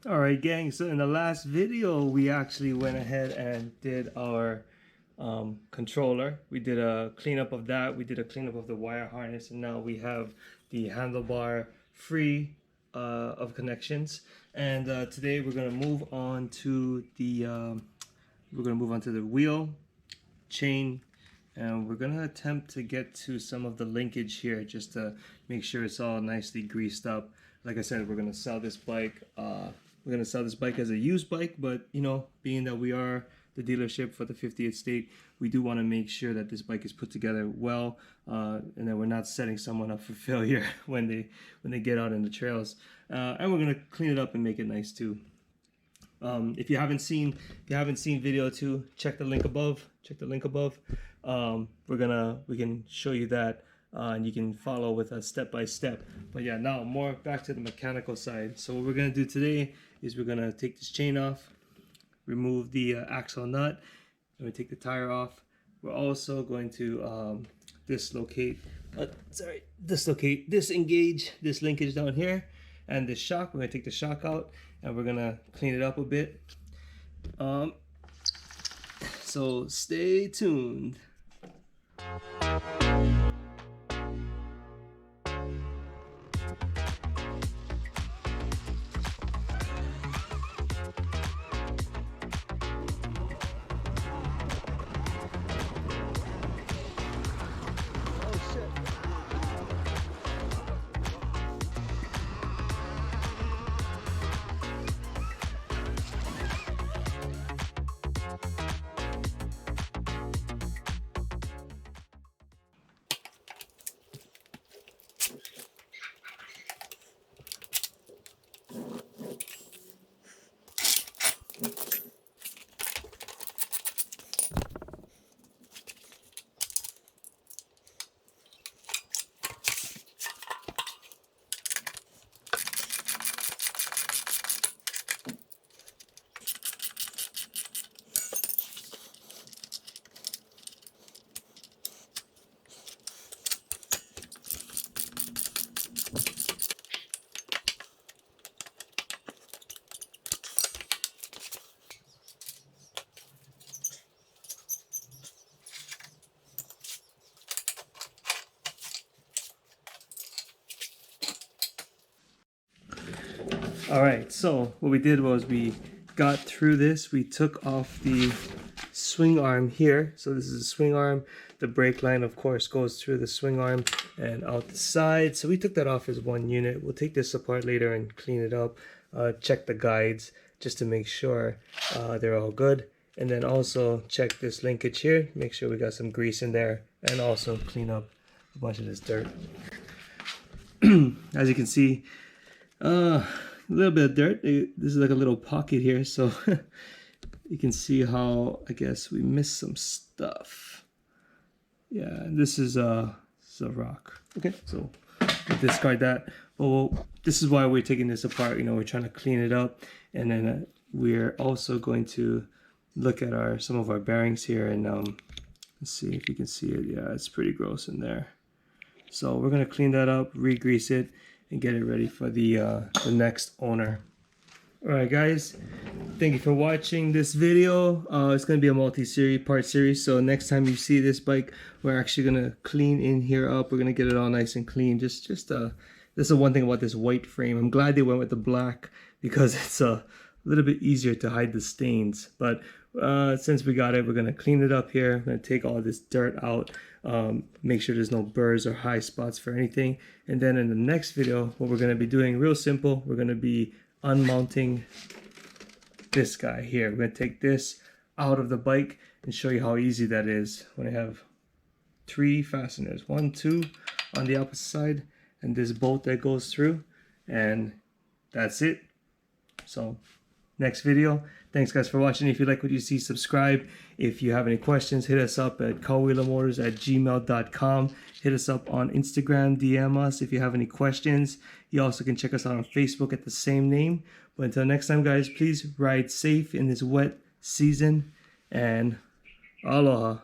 Alright gang, so in the last video we actually went ahead and did our controller. We did a cleanup of that, we did a cleanup of the wire harness, and now we have the handlebar free of connections. And today we're going to move on to the wheel, chain, and we're going to attempt to get to some of the linkage here just to make sure it's all nicely greased up. Like I said, we're going to sell this bike. We're going to sell this bike as a used bike, but you know, being that we are the dealership for the 50th state, we do want to make sure that this bike is put together well, and that we're not setting someone up for failure when they get out in the trails. And we're going to clean it up and make it nice too. If you haven't seen video 2, check the link above. We can show you that, and you can follow with us step by step. But yeah, now more back to the mechanical side. So what we're gonna do today is we're gonna take this chain off, remove the axle nut, and we take the tire off. We're also going to disengage this linkage down here, and this shock. We're gonna take the shock out, and we're gonna clean it up a bit. So stay tuned. All right, so what we did was we got through this. We took off the swing arm here. So this is a swing arm. The brake line, of course, goes through the swing arm and out the side. So we took that off as one unit. We'll take this apart later and clean it up. Check the guides just to make sure they're all good. And then also check this linkage here. Make sure we got some grease in there, and also clean up a bunch of this dirt. As you can see, a little bit of dirt. This is like a little pocket here, so you can see how I guess we missed some stuff. Yeah, this is a rock. Okay, so we'll discard that. Well, this is why we're taking this apart. You know, we're trying to clean it up, and then we're also going to look at some of our bearings here, and let's see if you can see it. Yeah, it's pretty gross in there. So we're gonna clean that up, re-grease it, and get it ready for the next owner. Alright guys, thank you for watching this video. It's going to be a multi-series part series, so next time you see this bike, we're actually going to clean in here up. We're going to get it all nice and clean. This is one thing about this white frame. I'm glad they went with the black because it's a little bit easier to hide the stains. But since we got it, we're going to clean it up here. I'm going to take all this dirt out, make sure there's no burrs or high spots for anything. And then in the next video, what we're going to be doing, real simple, we're going to be unmounting this guy here. We're going to take this out of the bike and show you how easy that is when I have 3 fasteners, 1, 2 on the opposite side, and this bolt that goes through, and that's it. So next video. Thanks guys for watching. If you like what you see, subscribe. If you have any questions, hit us up at carwheelermotors@gmail.com. Hit us up on Instagram, DM us if you have any questions. You also can check us out on Facebook at the same name. But until next time guys, please ride safe in this wet season, and aloha.